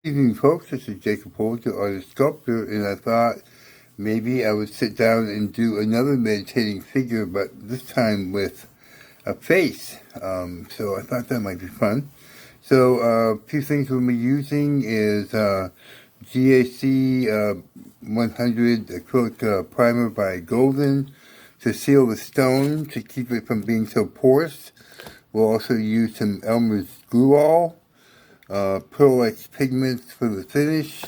Good evening, folks. This is Jacob Folger, artist sculptor, and I thought maybe I would sit down and do another meditating figure, but this time with a face. So I thought that might be fun. So a few things we'll be using is GAC 100 acrylic primer by Golden to seal the stone to keep it from being so porous. We'll also use some Elmer's glue all. Pearl-X pigments for the finish,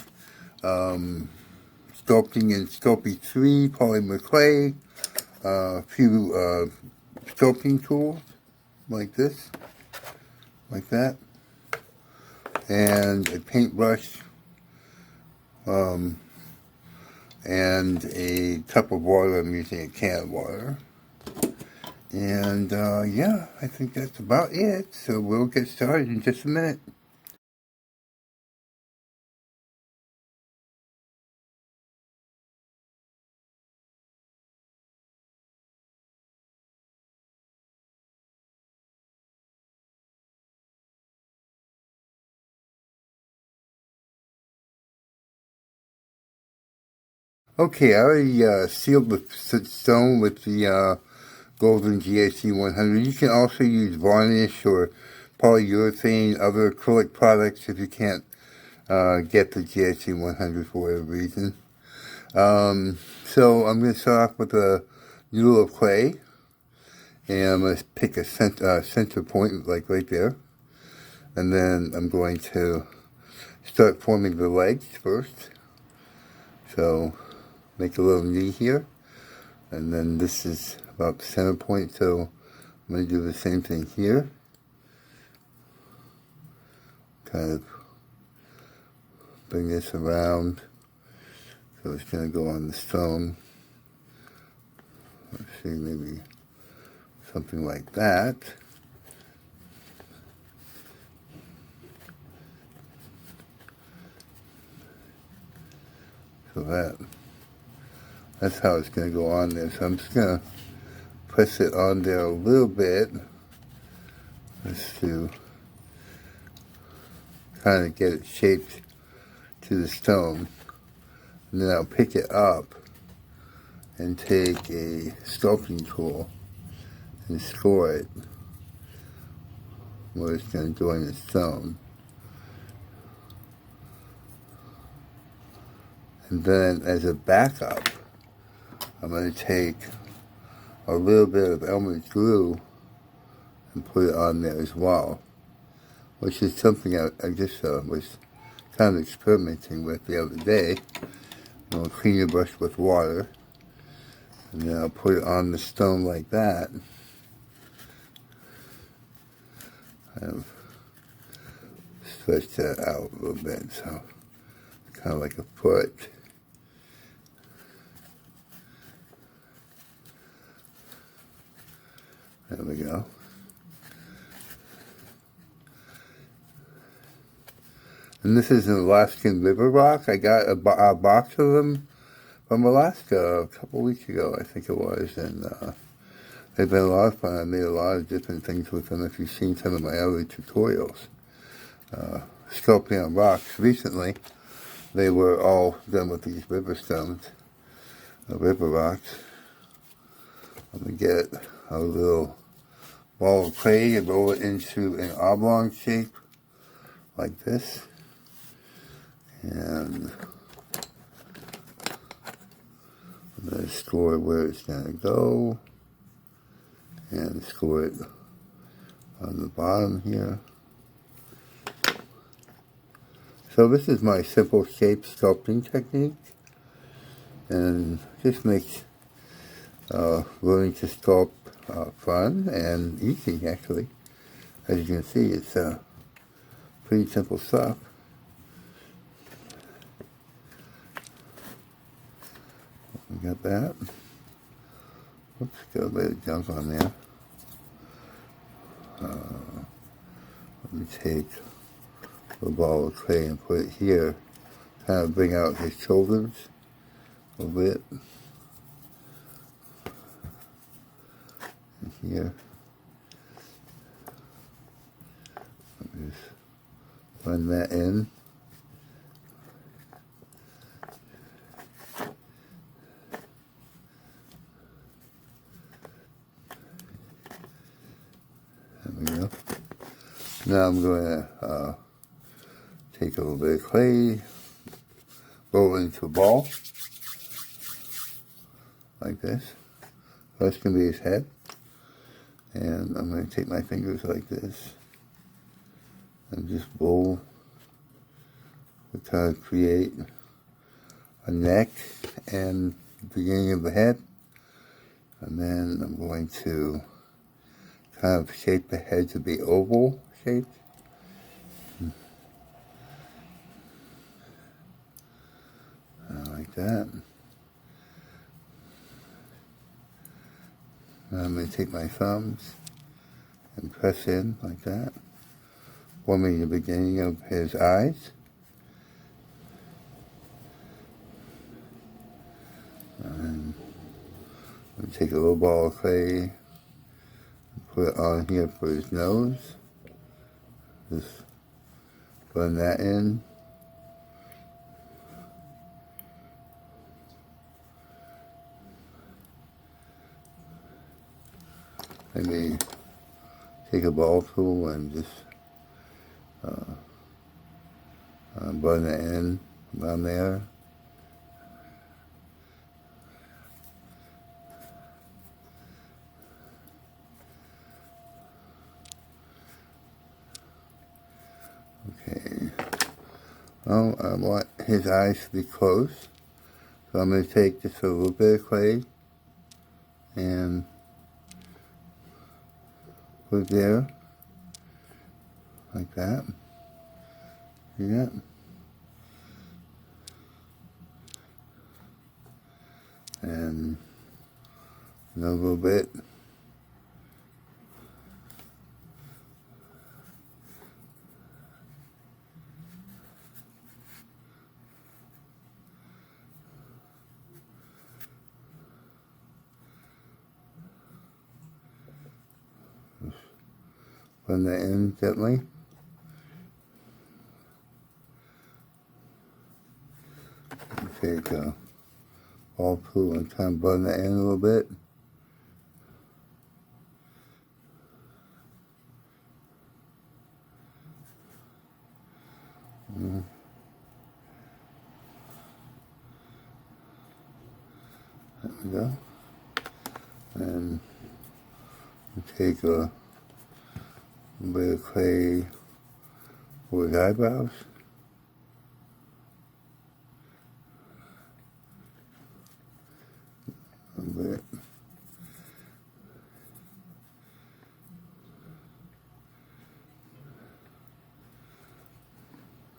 sculpting in Sculpey 3, polymer clay, a few sculpting tools like this, like that, and a paintbrush, and a cup of water. I'm using a can of water. And yeah, I think that's about it. So we'll get started in just a minute. Okay, I already sealed the stone with the Golden GAC 100. You can also use varnish or polyurethane, other acrylic products if you can't get the GAC 100 for whatever reason. So I'm going to start off with a noodle of clay, and I'm going to pick a center point, like right there. And then I'm going to start forming the legs first. So make a little knee here, and then this is about the center point, so I'm going to do the same thing here. Kind of bring this around, so it's going to go on the stone. Let's see, maybe something like that. So that's how it's going to go on there. So I'm just going to press it on there a little bit, just to kind of get it shaped to the stone. And then I'll pick it up and take a sculpting tool and score it where it's going to join the stone. And then as a backup, I'm going to take a little bit of Elmer's glue and put it on there as well, which is something I just was kind of experimenting with the other day. I'll clean the brush with water, and then I'll put it on the stone like that. I've stretched that out a little bit, so kind of like a foot. There we go. And this is an Alaskan river rock. I got a box of them from Alaska a couple weeks ago, I think it was. And they've been a lot of fun. I made a lot of different things with them if you've seen some of my other tutorials. Sculpting on rocks. Recently, they were all done with these river stones, river rocks. I'm going to get a little ball of clay and roll it into an oblong shape like this. And I'm going to score where it's going to go and score it on the bottom here. So this is my simple shape sculpting technique, and just makes learning to sculpt fun and easy, actually. As you can see, it's pretty simple stuff. We got that. Oops, got a bit of junk on there. Let me take a ball of clay and put it here. Kind of bring out his shoulders a bit. And here. Let me just blend that in. Now I'm going to take a little bit of clay, roll it into a ball, like this. That's going to be his head. And I'm going to take my fingers like this and just roll to kind of create a neck and the beginning of the head. And then I'm going to kind of shape the head to be oval shaped. Like that. Now I'm going to take my thumbs and press in like that, forming the beginning of his eyes. And I'm going to take a little ball of clay and put it on here for his nose. Just blend that in. Maybe take a ball tool and just blend it in around there. Okay. Well, I want his eyes to be closed, so I'm going to take just a little bit of clay and put it there, like that. See that? And another little bit. Blend that in gently. Take a ball tool and kind of blend that in a little bit. There we go. And take a bit of clay for his eyebrows. A bit.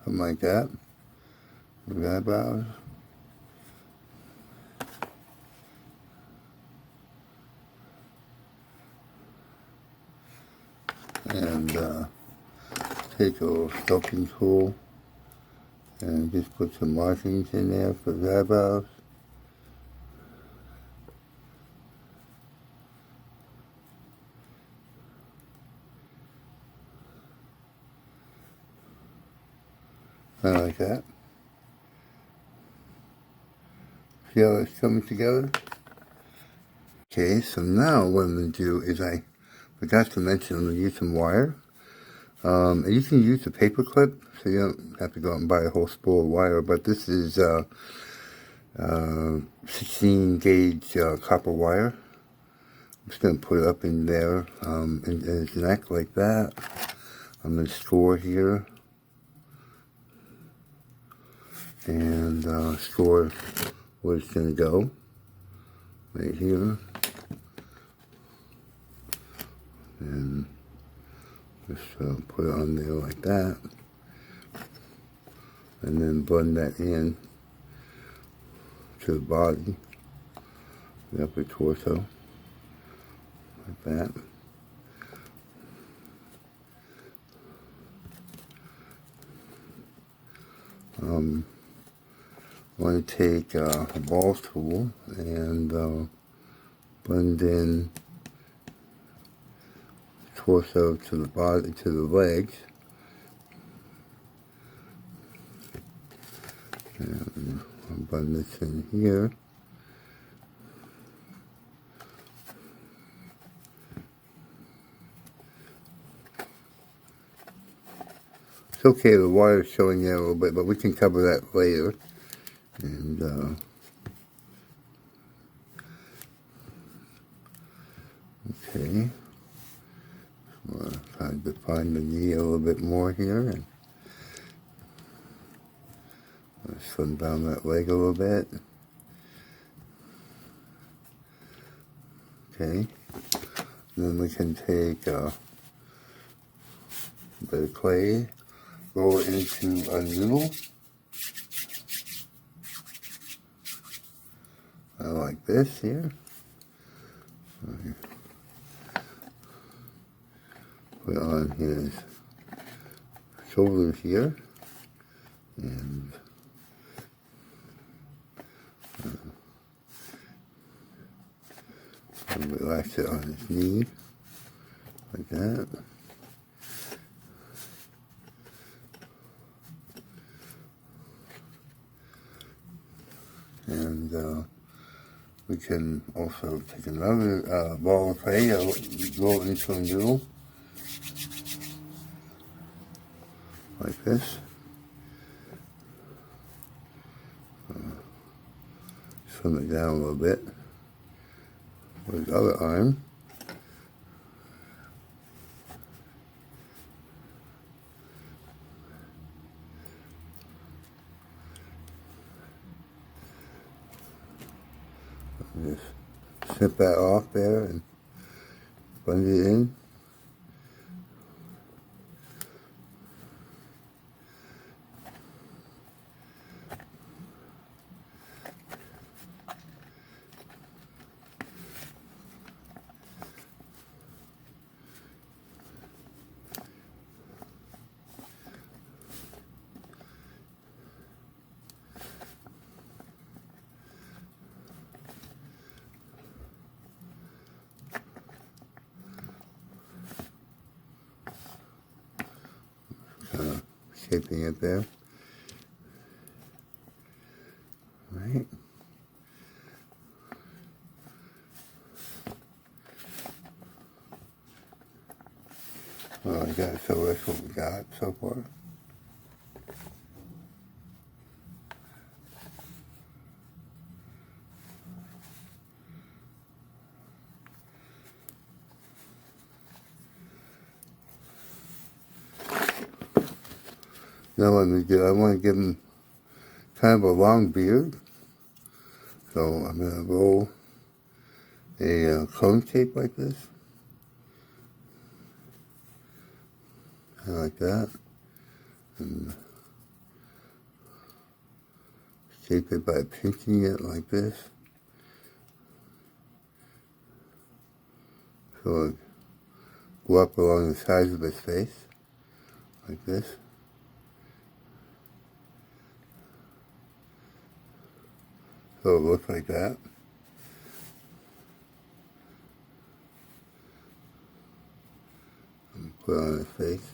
Something like that. With eyebrows. And take a little sculpting tool and just put some markings in there for the eyebrows. Kind of like that. See how it's coming together? Okay, so now what I'm going to do is I forgot to mention I'm going to use some wire. And you can use a paper clip, so you don't have to go out and buy a whole spool of wire, but this is 16 gauge copper wire. I'm just going to put it up in there, in his neck like that. I'm going to score here. And score where it's going to go. Right here. And just put it on there like that. And then blend that in to the body, the upper torso, like that. I'm going to take a ball tool and blend in torso to the body, to the legs. And I'll blend this in here. It's okay, the water's showing there a little bit, but we can cover that later. And okay, we'll try to define the knee a little bit more here, and slim down that leg a little bit. Okay, then we can take a bit of clay, roll it into a noodle. Like this here. Put on his shoulders here, and relax it on his knee, like that. And we can also take another ball of clay, roll it into a noodle, like this. Slim it down a little bit with the other arm. Just snip that off there and blend it in. Shaping it there. Right. Well, I got, so that's what we got so far. Now what I want to give him kind of a long beard, so I'm going to roll a cone shape like this, kind of like that, and shape it by pinching it like this, so it go up along the sides of his face, like this. So it looks like that. And put it on his face.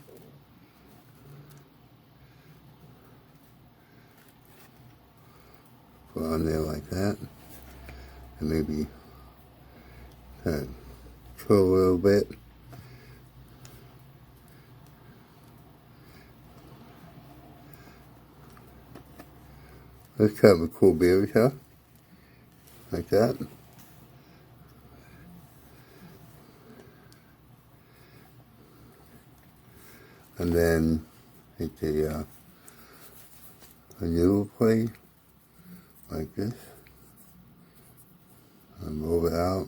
Put it on there like that. And maybe kind of curl a little bit. That's kind of a cool beard, huh? Like that. And then take a noodle plate like this and roll it out.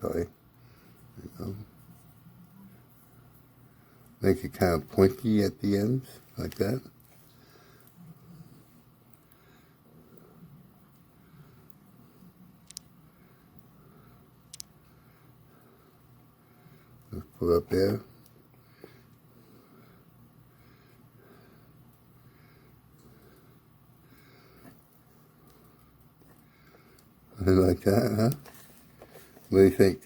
Sorry. There you go. Make it kind of pointy at the ends, like that. Let's put it up there. Something like that, huh? What do you think?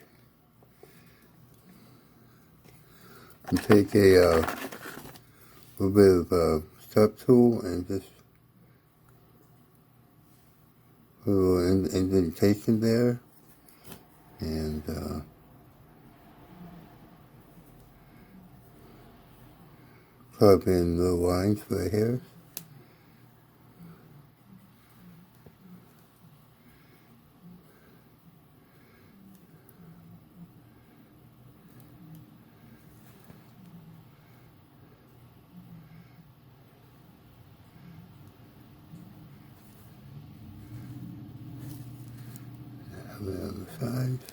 And take a little bit of step tool and just put a little indentation there, and carve in little lines for the hairs. On the sides.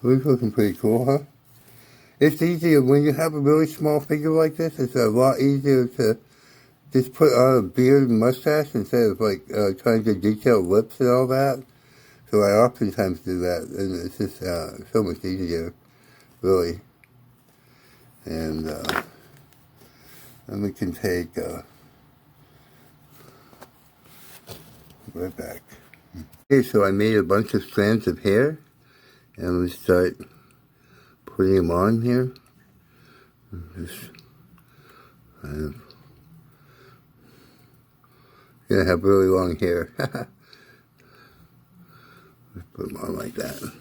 It's looking pretty cool, huh? It's easier when you have a really small figure like this. It's a lot easier to just put on a beard and mustache instead of like trying to detail lips and all that. So I oftentimes do that, and it's just so much easier, really. And then we can take right back. Okay, so I made a bunch of strands of hair, and we start putting them on here. Just kind of gonna have really long hair. Just put them on like that.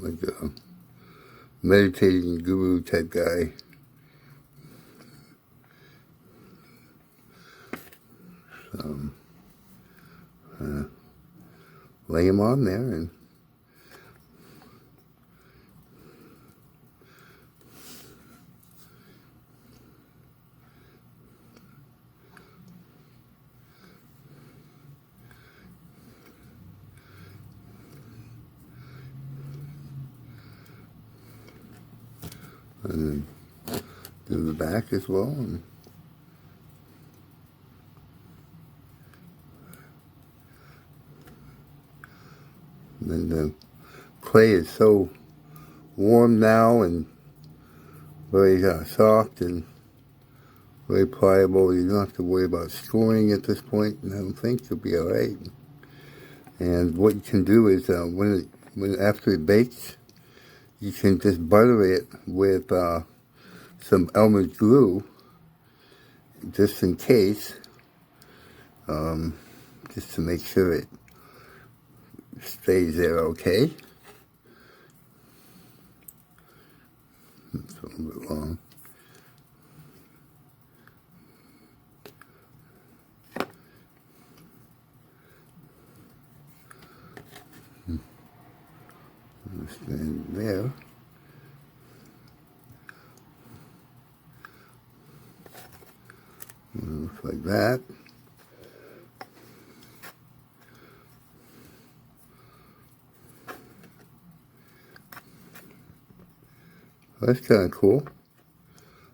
Like a meditating guru type guy. So, lay him on there and then do the back as well. And then the clay is so warm now and very soft and very pliable. You don't have to worry about scoring at this point, and I don't think you'll be alright. And what you can do is when after it bakes, you can just butter it with some Elmer's glue, just in case, just to make sure it stays there okay. It's a little bit long. Stand there. Looks like that. That's kind of cool.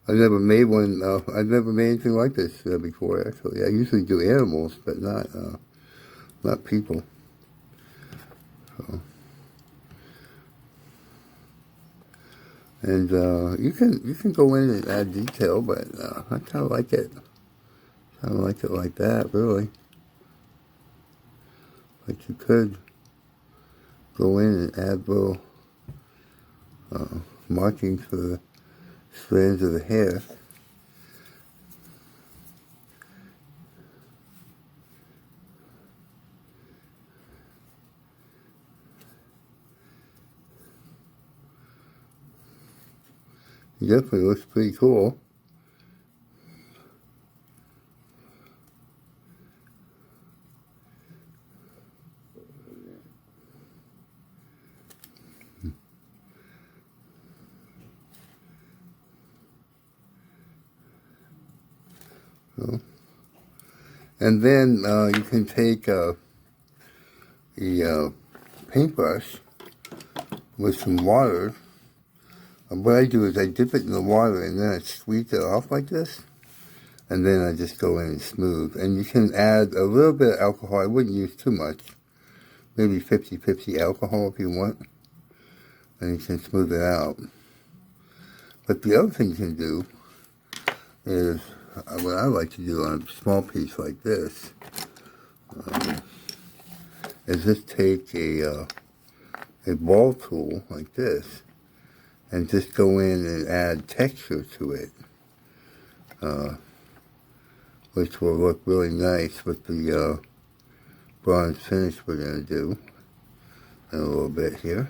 I've never made one. I've never made anything like this before. Actually, I usually do animals, but not people. So. And you can go in and add detail, but I kind of like it. Kind of like it like that, really. Like you could go in and add little markings for the strands of the hair. It definitely looks pretty cool. So, and then you can take the paintbrush with some water. And what I do is I dip it in the water and then I squeeze it off like this. And then I just go in and smooth. And you can add a little bit of alcohol. I wouldn't use too much. Maybe 50-50 alcohol if you want. And you can smooth it out. But the other thing you can do is, what I like to do on a small piece like this, is just take a ball tool like this and just go in and add texture to it. which will look really nice with the bronze finish we're going to do in a little bit here.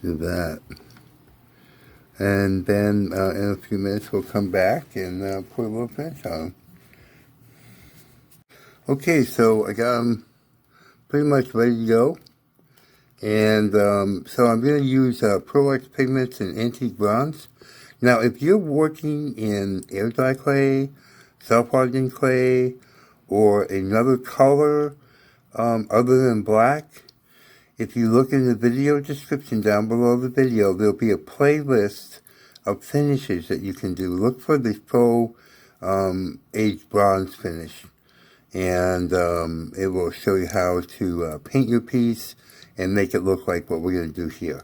Do that, and then in a few minutes we'll come back and put a little finish on them. Okay, so I got them pretty much ready to go, and so I'm going to use Preheat pigments and antique bronze. Now, if you're working in air dry clay, self-hardening clay, or another color other than black, if you look in the video description down below the video, there'll be a playlist of finishes that you can do. Look for the faux aged bronze finish, and it will show you how to paint your piece and make it look like what we're going to do here.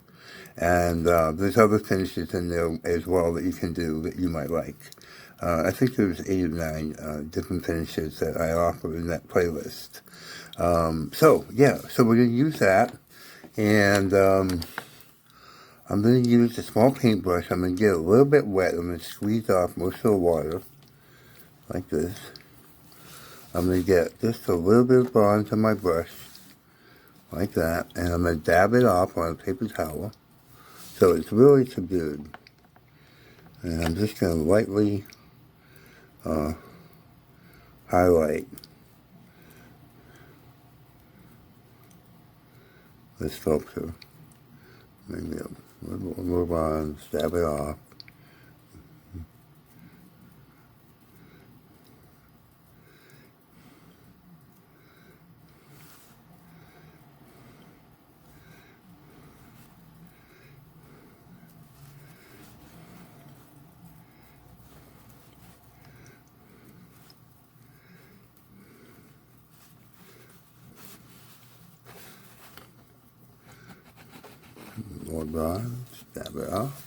And there's other finishes in there as well that you can do that you might like. I think there's 8 or 9 different finishes that I offer in that playlist. So we're going to use that. And I'm going to use a small paintbrush. I'm going to get a little bit wet. I'm going to squeeze off most of the water, like this. I'm going to get just a little bit of bronze on my brush, like that. And I'm going to dab it off on a paper towel, so it's really subdued. And I'm just going to lightly highlight the sculpture. Maybe a little bronze, dab it off. More bronze, dab it off.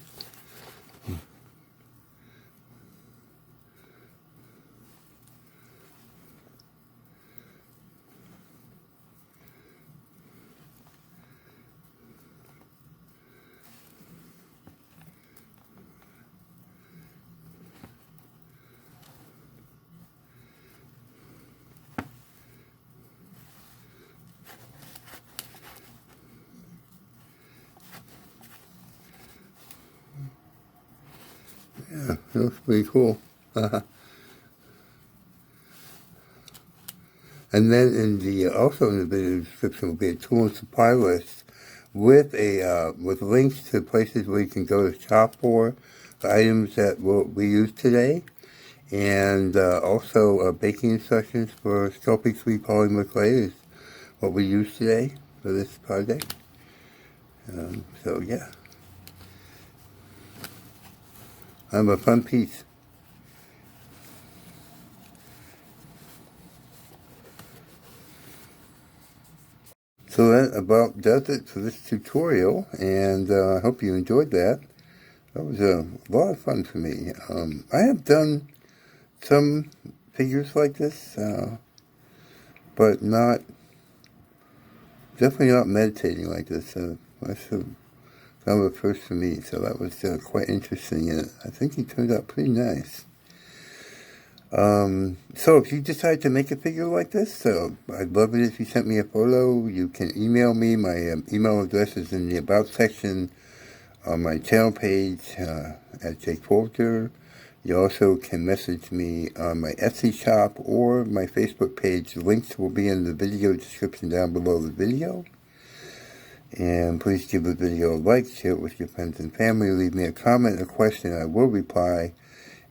Yeah, that looks pretty cool. And then also in the video description will be a tool and supply list with with links to places where you can go to shop for the items that we use today, and also baking instructions for Sculpey 3 polymer clay is what we use today for this project. So yeah. I'm a fun piece. So that about does it for this tutorial, and I hope you enjoyed that. That was a lot of fun for me. I have done some figures like this, but definitely not meditating like this. That's kind of a first for me, so that was quite interesting, and I think he turned out pretty nice. So if you decide to make a figure like this, I'd love it if you sent me a photo. You can email me. My email address is in the About section on my channel page at Folger. You also can message me on my Etsy shop or my Facebook page. The links will be in the video description down below the video. And please give the video a like, share it with your friends and family, leave me a comment or question, I will reply,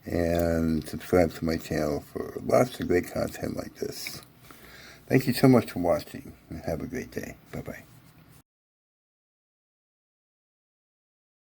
and subscribe to my channel for lots of great content like this. Thank you so much for watching, and have a great day. Bye-bye.